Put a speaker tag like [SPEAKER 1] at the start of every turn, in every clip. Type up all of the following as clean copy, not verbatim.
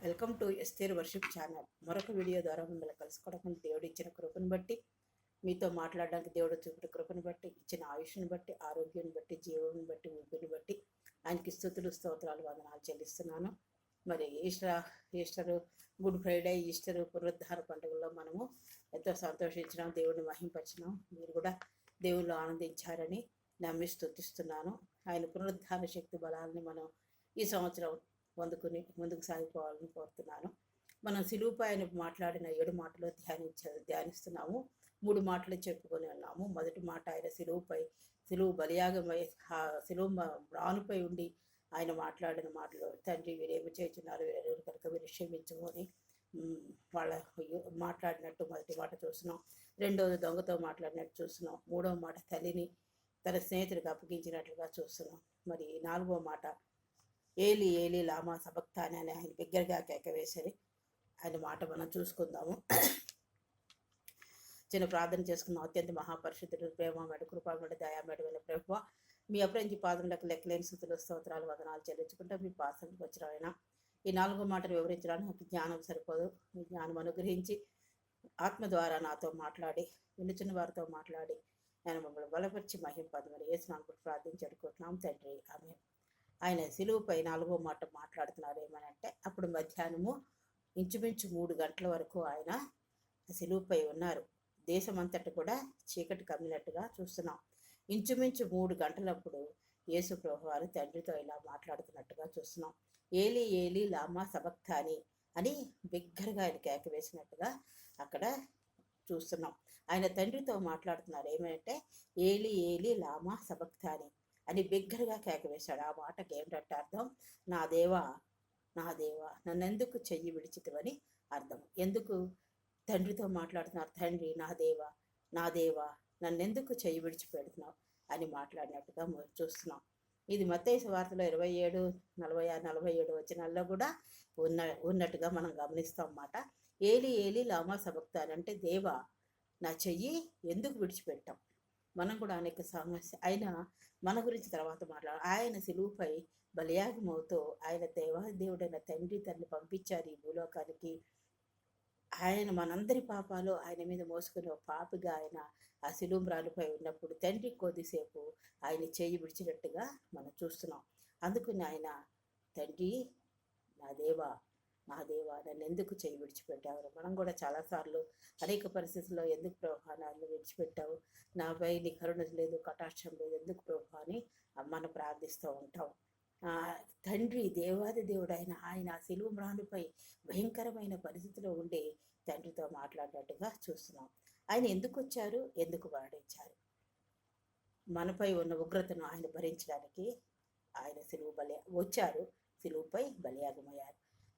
[SPEAKER 1] Welcome to Esther worship channel. మరొక video ద్వారా మిమ్మల్ని కలుసుకోవడానికి దేవుడు ఇచ్చిన కృపను బట్టి, మీతో మాట్లాడడానికి దేవుడు చూపిన కృపను బట్టి, ఇచ్చిన ఆయుష్ని బట్టి, ఆరోగ్యాన్ని బట్టి, జీవాన్ని బట్టి, ఊపిరిని బట్టి ఆయనకి స్తుతులు స్తోత్రాలు వందనాలు చెల్లిస్తున్నాను. మరి ఈస్టరు, గుడ్ ఫ్రైడే, ఈస్టరు, పునరుద్ధార పండుగల్లో మనము ఎంతో సంతోషించినాం, దేవుడిని మహింపరిచినాం. మీరు కూడా దేవుళ్ళు ఆనందించారని నమ్మి స్తుతిస్తున్నాను. ఆయన పునరుద్ధార శక్తి బలాలని మనం ఈ సంవత్సరం పొందుకుని ముందుకు సాగిపోవాలని కోరుతున్నాను. మనం సిలువుపై ఆయన మాట్లాడిన 7 మాటలు ధ్యానిస్తున్నాము. 3 మాటలు చెప్పుకొని ఉన్నాము. మొదటి మాట, ఆయన సిలువు బలియాగమై సిలువు రానుపై ఉండి ఆయన మాట్లాడిన మాటలు, తండ్రి వీరేమి చేస్తున్నారు, వీరెవరు కనుక వీరు క్షమించమని వాళ్ళ మాట్లాడినట్టు మొదటి మాట చూస్తున్నాం. రెండవది దొంగతో మాట్లాడినట్టు చూస్తున్నాం. మూడవ మాట తల్లిని తన స్నేహితుడికి అప్పగించినట్లుగా చూస్తున్నాం. మరి 4వ మాట, ఏలి ఏలి లామా సబక్తాని అని ఆయన బిగ్గరగా కేకవేసరి ఆయన మాట మనం చూసుకుందాము. చిన్న ప్రార్థన చేసుకున్నాం. అత్యంత మహాపరిశుద్ధుడు, ప్రేమమేడు, కృపామేడు, దయామేడమైన ప్రభువ, మీ అపరించి పాదములకు లెక్కలేని స్థుతులు స్తోత్రాలు వదనాలు చెల్లించుకుంటే మీ పాసనకు వచ్చిన ఆయన ఈ 4వ మాటను వివరించడానికి నాకు జ్ఞానం సరిపోదు. మీ జ్ఞానం అనుగ్రహించి ఆత్మ ద్వారా నాతో మాట్లాడి, వినుచున్న వారితో మాట్లాడి నేను మమ్మల్ని బలపరిచి మహింపదమని యేసునామములో ప్రార్థించి అడుగుతున్నాం తండ్రి, ఆమేన్. ఆయన సిలువుపై 4వ మాట మాట్లాడుతున్నారు. ఏమనంటే, అప్పుడు మధ్యాహ్నము ఇంచుమించు 3 గంటల వరకు ఆయన సిలువుపై ఉన్నారు. దేశమంతటి కూడా చీకటి కమ్మినట్టుగా చూస్తున్నాం. ఇంచుమించు 3 గంటలప్పుడు యేసు ప్రభువారు తండ్రితో ఇలా మాట్లాడుతున్నట్టుగా చూస్తున్నాం. ఏలి ఏలి లామా సబక్తాని అని బిగ్గరగా ఆయన కేక వేసినట్టుగా అక్కడ చూస్తున్నాం. ఆయన తండ్రితో మాట్లాడుతున్నారు. ఏమంటే, ఏలి ఏలి లామా సబక్తాని అని బిగ్గరగా కేకవేశాడు. ఆ మాటకి ఏమిటంటే అర్థం, నా దేవా నా దేవా నన్నెందుకు చెయ్యి విడిచితివని అర్థం. ఎందుకు తండ్రితో మాట్లాడుతున్నారు? తండ్రి నా దేవా నా దేవా నన్నెందుకు చెయ్యి విడిచిపెడుతున్నావు అని మాట్లాడినట్టుగా చూస్తున్నాం. ఇది మత్తయి సువార్తలో 27, 46, 47 వచనాల్లో కూడా ఉన్నట్టుగా మనం గమనిస్తాం అన్నమాట. ఏలి ఏలి లామా సబక్తాని అంటే, దేవా నా చెయ్యి ఎందుకు విడిచిపెట్టాం. మనం కూడా అనేక సమస్య ఆయన మన గురించి తర్వాత ఆయన సిలువుపై బలియాగమవుతూ ఆయన దేవుడైన తండ్రి తల్లి పంపించారు ఈ భూలోకానికి. ఆయన మనందరి పాపాలు ఆయన మీద మోసుకుని ఒక పాపిగా ఆయన ఆ సిలువురాలుపై ఉన్నప్పుడు తండ్రి కొద్దిసేపు ఆయన చేయి విడిచినట్టుగా మనం చూస్తున్నాం. అందుకని ఆయన, తండ్రి నా దేవా నా దేవా నన్ను ఎందుకు చేయి విడిచిపెట్టావు. మనం కూడా చాలాసార్లు అనేక పరిస్థితుల్లో, ఎందుకు ప్రభా నన్ను విడిచిపెట్టావు, నాపై నీ కరుణ లేదు, కటాక్షం లేదు, ఎందుకు ప్రభా అని మనం ప్రార్థిస్తూ ఉంటాం. తండ్రి దేవాది దేవుడు ఆయన సిలువ మ్రానుపై భయంకరమైన పరిస్థితిలో ఉండి తండ్రితో మాట్లాడినట్టుగా చూస్తున్నాం. ఆయన ఎందుకు వచ్చారు, ఎందుకు మరణించారు? మనపై ఉన్న ఉగ్రతను ఆయన భరించడానికి ఆయన వచ్చారు, సిలువుపై బలియాగమయ్యారు.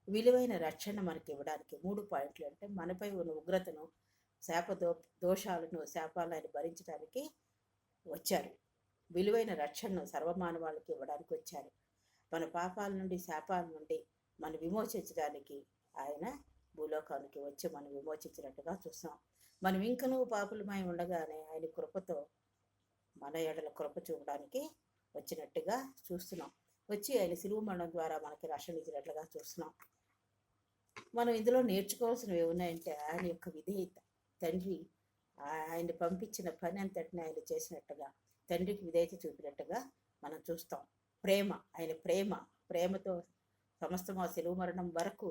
[SPEAKER 1] విలువైన రక్షణ మనకి ఇవ్వడానికి 3 పాయింట్లు అంటే, మనపై ఉన్న ఉగ్రతను, దోషాలను, శాపాలను ఆయన భరించడానికి వచ్చారు. విలువైన రక్షణను సర్వమానవాళ్ళకి ఇవ్వడానికి వచ్చారు. మన పాపాల నుండి, శాపాల నుండి మనం విమోచించడానికి ఆయన భూలోకానికి వచ్చి మనం విమోచించినట్టుగా చూస్తాం. మనం ఇంకనూ పాపులమై ఉండగానే ఆయన కృపతో మన ఎడల కృప చూపడానికి వచ్చినట్టుగా చూస్తున్నాం. వచ్చి ఆయన సిలువ మరణం ద్వారా మనకి రక్షణ ఇచ్చినట్లుగా చూస్తున్నాం. మనం ఇందులో నేర్చుకోవాల్సినవి ఏమున్నాయంటే, ఆయన యొక్క విధేయత. తండ్రి ఆయన పంపించిన పని అంతటిని ఆయన చేసినట్టుగా, తండ్రికి విధేయత చూపినట్టుగా మనం చూస్తాం. ఆయన ప్రేమతో సమస్తమా సిలువ మరణం వరకు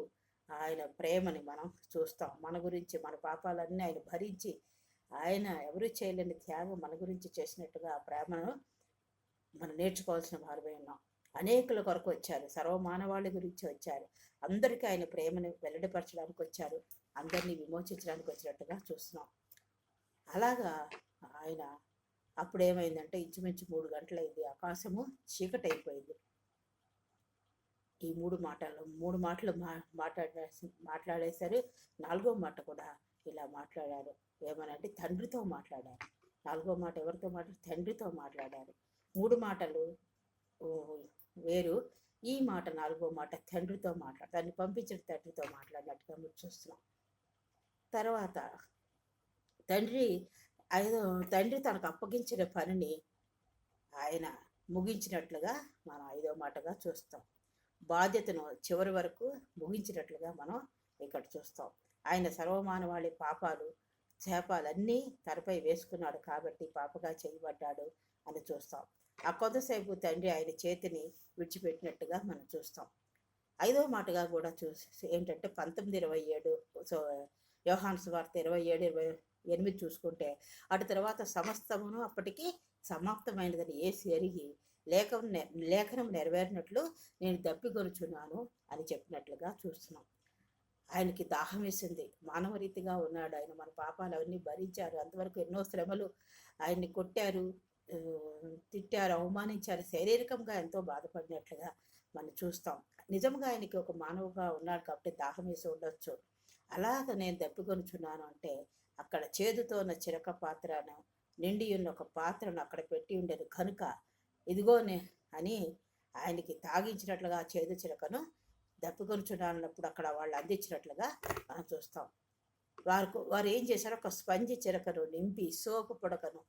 [SPEAKER 1] ఆయన ప్రేమని మనం చూస్తాం. మన గురించి, మన పాపాలన్నీ ఆయన భరించి, ఆయన ఎవరు చేయలేని త్యాగం మన గురించి చేసినట్టుగా ఆ ప్రేమను మనం నేర్చుకోవాల్సిన వారమై ఉన్నాం. అనేకుల కొరకు వచ్చారు, సర్వమానవాళి గురించి వచ్చారు, అందరికీ ఆయన ప్రేమను వెల్లడిపరచడానికి వచ్చారు, అందరినీ విమోచించడానికి వచ్చినట్టుగా చూస్తున్నాం. అలాగా ఆయన అప్పుడేమైందంటే, ఇంచుమించు 3 గంటలైంది, ఆకాశము చీకటైపోయింది. ఈ 3 మాటలు మాట్లాడేశారు. 4వ మాట కూడా ఇలా మాట్లాడారు. ఏమనంటే, తండ్రితో మాట్లాడారు. 4వ మాట ఎవరితో మాట్లాడారు? తండ్రితో మాట్లాడారు. 3 మాటలు వేరు. ఈ మాట 4వ మాట తండ్రితో దాన్ని పంపించిన తండ్రితో మాట్లాడినట్టుగా మీరు చూస్తున్నాం. తర్వాత తండ్రి తనకు అప్పగించిన పనిని ఆయన ముగించినట్లుగా మనం 5వ మాటగా చూస్తాం. బాధ్యతను చివరి వరకు ముగించినట్లుగా మనం ఇక్కడ చూస్తాం. ఆయన సర్వమానవాళి పాపాలు శాపాలన్నీ తనపై వేసుకున్నాడు కాబట్టి పాపగా చేయబడ్డాడు అని చూస్తాం. ఆ కొంతసేపు తండ్రి ఆయన చేతిని విడిచిపెట్టినట్టుగా మనం చూస్తాం. ఐదవ మాటగా కూడా చూసి ఏంటంటే 19:27 సో యోహాను సువార్త 27:28 చూసుకుంటే, అటు తర్వాత సమస్తమును అప్పటికి సమాప్తమైనదని యేసు ఎరిగి లేఖనం నెరవేరినట్లు నేను దప్పిగొనుచున్నాను అని చెప్పినట్లుగా చూస్తున్నాం. ఆయనకి దాహం వేసింది. మానవ రీతిగా ఉన్నాడు ఆయన. మన పాపాలు అవన్నీ భరించారు. అంతవరకు ఎన్నో శ్రమలు ఆయన్ని కొట్టారు, తిట్టారు, అవమానించారు. శారీరకంగా ఎంతో బాధపడినట్లుగా మనం చూస్తాం. నిజంగా ఆయనకి ఒక మానవుగా ఉన్నాడు కాబట్టి దాహం వేసి ఉండొచ్చు. అలాగ నేను దప్పికొనుచున్నాను అంటే అక్కడ చేదుతో ఉన్న చిరక పాత్రను, నిండి ఉన్న ఒక పాత్రను అక్కడ పెట్టి ఉండేది కనుక ఇదిగోనే అని ఆయనకి తాగించినట్లుగా చేదు చిరకను దప్పికొనుచున్నానప్పుడు అక్కడ వాళ్ళు అందించినట్లుగా మనం చూస్తాం. వారు ఏం చేశారో ఒక స్పంజి చిరకను నింపి సోపు పొడకను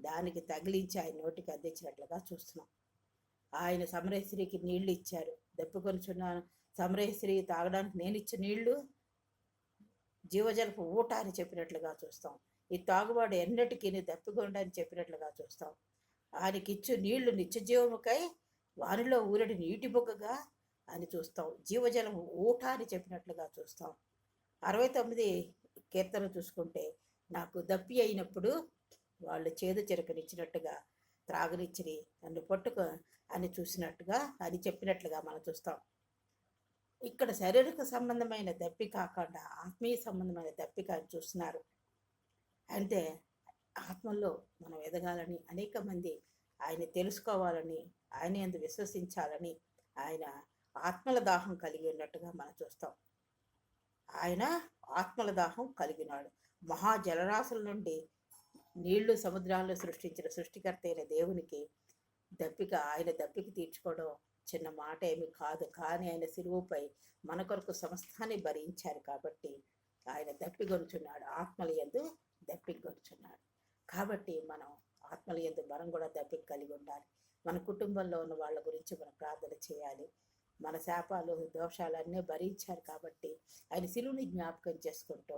[SPEAKER 1] దానికి తగిలించి ఆయన నోటికి అందించినట్లుగా చూస్తున్నాం. ఆయన సమరయస్త్రీకి నీళ్లు ఇచ్చారు. దప్పికొనుచున్నాను, సమరయస్త్రీ తాగడానికి నేను ఇచ్చే నీళ్లు జీవజలపు ఊట అని చెప్పినట్లుగా చూస్తాం. ఈ తాగువాడు ఎన్నటికీ దప్పికొండ అని చెప్పినట్లుగా చూస్తాం. ఆయనకిచ్చు నీళ్లు నిత్యజీవముకై వానిలో ఊరడి నీటి బొగ్గగా అని చూస్తాం. జీవజలం ఊట అని చెప్పినట్లుగా చూస్తాం. 69 కీర్తన చూసుకుంటే, నాకు దప్పి అయినప్పుడు వాళ్ళు చేదు చిరకనిచ్చినట్టుగా త్రాగనిచ్చిని, నన్ను పట్టుకు అని చూసినట్టుగా అని చెప్పినట్లుగా మనం చూస్తాం. ఇక్కడ శారీరక సంబంధమైన దప్పి కాకుండా ఆత్మీయ సంబంధమైన దప్పిక అని చూస్తున్నారు. అంటే ఆత్మల్లో మనం ఎదగాలని, అనేక మంది ఆయన తెలుసుకోవాలని, ఆయన యందు విశ్వసించాలని ఆయన ఆత్మల దాహం కలిగి ఉన్నట్టుగా మనం చూస్తాం. ఆయన ఆత్మల దాహం కలిగినాడు. మహా జలరాశుల నుండి నీళ్లు సముద్రాల్లో సృష్టించిన సృష్టికర్త అయిన దేవునికి ఆయన దప్పిక తీర్చుకోవడం చిన్న మాట ఏమి కాదు. కానీ ఆయన సిలువుపై మన కొరకు సమస్తాన్ని భరించారు కాబట్టి ఆయన దప్పిగొనుచున్నాడు. ఆత్మల యందు దప్పిగొనుచున్నాడు. కాబట్టి మనం ఆత్మల యందు మనం కూడా దప్పిక కలిగి ఉండాలి. మన కుటుంబంలో ఉన్న వాళ్ళ గురించి మనం ప్రార్థన చేయాలి. మన శాపాలు దోషాలన్నీ భరించారు కాబట్టి ఆయన సిలువుని జ్ఞాపకం చేసుకుంటూ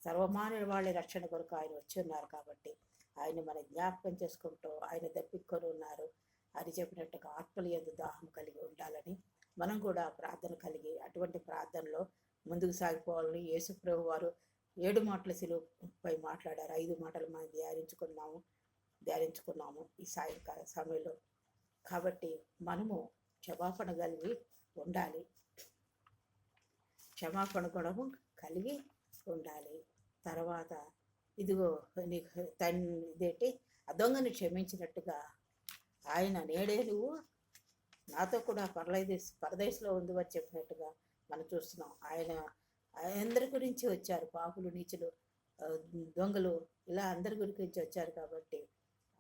[SPEAKER 1] సర్వమానవ వాళ్ళ రక్షణ కొరకు ఆయన వచ్చి ఉన్నారు కాబట్టి ఆయన మన జ్ఞాపకం చేసుకుంటూ ఆయన దప్పికొని ఉన్నారు అని చెప్పినట్టుగా ఆత్మల యందు దాహం కలిగి ఉండాలని మనం కూడా ప్రార్థన కలిగి అటువంటి ప్రార్థనలో ముందుకు సాగిపోవాలని యేసు ప్రభు వారు 7 మాటల సిలువపై మాట్లాడారు. 5 మాటలు మనం ధ్యానించుకున్నాము ఈ సాయంకాల సమయంలో. కాబట్టి మనము క్షమాపణ కలిగి ఉండాలి. క్షమాపణ గుణము కలిగి ఉండాలి. తర్వాత ఇదిగో నీకు ఇదేంటి దొంగని క్షమించినట్టుగా ఆయన నేడే నువ్వు నాతో కూడా పరదేశంలో ఉంది అని చెప్పినట్టుగా మనం చూస్తున్నాం. ఆయన అందరి గురించి వచ్చారు. పాపులు, నీచులు, దొంగలు ఇలా అందరి గురించి వచ్చారు కాబట్టి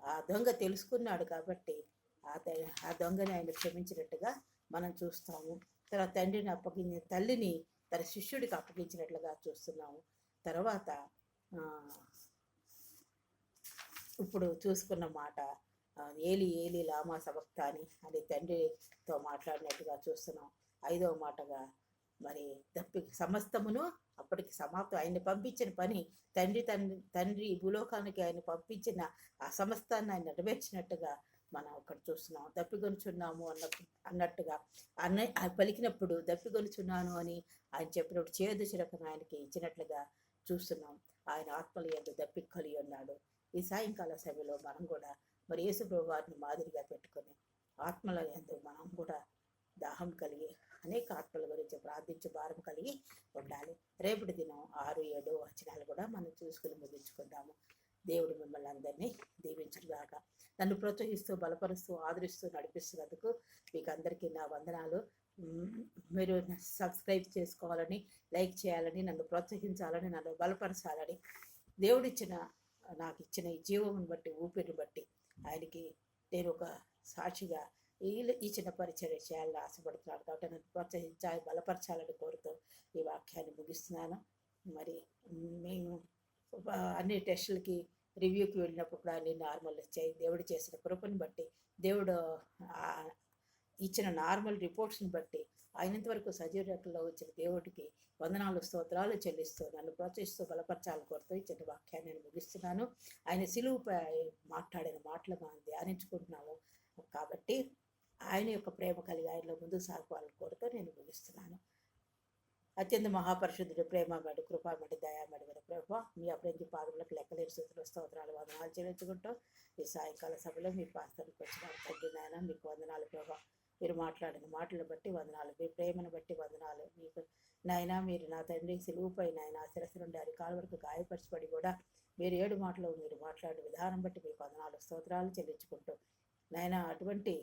[SPEAKER 1] ఆ దొంగ తెలుసుకున్నాడు కాబట్టి ఆ దొంగని ఆయన క్షమించినట్టుగా మనం చూస్తాము. తర్వాత తల్లిని తన శిష్యుడికి అప్పగించినట్లుగా చూస్తున్నాము. తర్వాత ఇప్పుడు చూసుకున్న మాట ఏలి ఏలి లామా సబక్తాని అని తండ్రితో మాట్లాడినట్టుగా చూస్తున్నాం. 5వ మాటగా మరి సమస్తమును అప్పటికి సమాప్తం. ఆయన్ని పంపించిన పని తండ్రి భూలోకానికి ఆయన పంపించిన ఆ సమస్తాన్ని ఆయన నెరవేర్చినట్టుగా మనం అక్కడ చూస్తున్నాం. దప్పిగొనుచున్నాము అన్నట్టుగా పలికినప్పుడు దప్పిగొనుచున్నాను అని ఆయన చెప్పినప్పుడు చేదు చిరకను ఆయనకి ఇచ్చినట్లుగా చూస్తున్నాం. ఆయన ఆత్మల యందు దప్పిక కలిగి ఉన్నాడు. ఈ సాయంకాల సభలో మనం కూడా మరి యేసు ప్రభు వారిని మాదిరిగా పెట్టుకొని ఆత్మల యందు మనం కూడా దాహం కలిగి అనేక ఆత్మల గురించి ప్రార్థించి భారం కలిగి ఉండాలి. రేపటి దినం 6, 7 వచనాలు కూడా మనం చూసుకుని ముగించుకుందాము. దేవుడు మిమ్మల్ని అందరినీ దీవించుగాక. నన్ను ప్రోత్సహిస్తూ బలపరుస్తూ ఆదరిస్తూ నడిపిస్తున్నందుకు మీకు అందరికీ నా వందనాలు. మీరు సబ్స్క్రైబ్ చేసుకోవాలని, లైక్ చేయాలని, నన్ను ప్రోత్సహించాలని, నన్ను బలపరచాలని నాకు ఇచ్చిన ఈ జీవమును బట్టి, ఊపిరిని బట్టి ఆయనకి నేను ఒక సాక్షిగా ఈ చిన్న పరిచర్య చేయాలని ఆశపడుతున్నాను. కాబట్టి నన్ను ప్రోత్సహించాలి, బలపరచాలని కోరుతూ ఈ వాక్యాన్ని ముగిస్తున్నాను. మరి మేము అన్ని టెస్టులకి రివ్యూకి వెళ్ళినప్పుడు కూడా అన్ని నార్మల్ వచ్చాయి. దేవుడు చేసిన కృపను బట్టి, దేవుడు ఇచ్చిన నార్మల్ రిపోర్ట్స్ని బట్టి అయినంత వరకు సజీవ రేఖల్లో వచ్చిన దేవుడికి వందనాలు స్తోత్రాలు చెల్లిస్తూ నన్ను ప్రోత్సహిస్తూ బలపరచాలని కోరుతూ ఇచ్చిన వాక్యాన్ని నేను ముగిస్తున్నాను. ఆయన సిలువుపై మాట్లాడిన మాటలు మనం ధ్యానించుకుంటున్నాము కాబట్టి ఆయన యొక్క ప్రేమ కలిగి ఆయనలో ముందుకు సాగుకోవాలని కోరుతూ నేను ముగిస్తున్నాను. అత్యంత మహాపరిశుద్ధుడు, ప్రేమమడు, కృపామడు, దయామడు ప్రభు, మీ అభివృద్ధి పాదములకు లెక్కలేని స్థుతులు స్తోత్రాలు వందనాలు చెల్లించుకుంటూ ఈ సాయంకాల సభలో మీ పాస్తానికి వచ్చిన తండ్రి నాయన మీకు వందనాలు ప్రభు. మీరు మాట్లాడిన మాటలను బట్టి వందనాలు, మీ ప్రేమను బట్టి వందనాలు. మీకు నాయన మీరు నా తండ్రి సిలువుపై నాయన శిరస్సు నుండి అరికాల వరకు గాయపరచబడి కూడా మీరు 7 మాటలు మీరు మాట్లాడే విధానం బట్టి మీకు వందనాలు స్తోత్రాలు చెల్లించుకుంటూ నాయన అటువంటి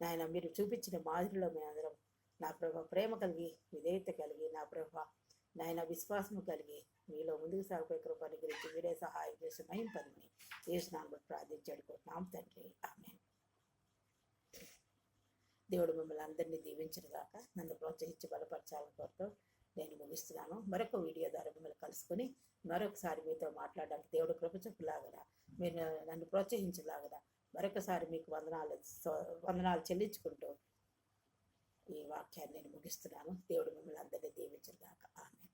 [SPEAKER 1] నాయన మీరు చూపించిన మాదిరిలో మేమందరం నా ప్రభ ప్రేమ కలిగి విధేయత కలిగి నా ప్రభ నాయన విశ్వాసము కలిగి మీలో ముందుకు సాగిపోయే కృపని గురించి మీరే సహాయం చేసి మహిం పనిని చేసినాను ప్రార్థించాడుకుంటున్నాం తండ్రి. ఆమేన్. దేవుడు మిమ్మల్ని అందరినీ దీవించనుగాక. నన్ను ప్రోత్సహించి బలపరచాలని కోరుతూ నేను ముగిస్తున్నాను. మరొక వీడియో ద్వారా మిమ్మల్ని కలుసుకొని మరొకసారి మీతో మాట్లాడడానికి దేవుడు కృప చూపులాగరా, మీరు నన్ను ప్రోత్సహించలాగరా మరొకసారి మీకు వందనాలు చెల్లించుకుంటూ ఈ వాక్యాన్ని నేను ముగిస్తున్నాను. దేవుడు మిమ్మల్ని అందరినీ దీవించనుగాక. ఆమేన్.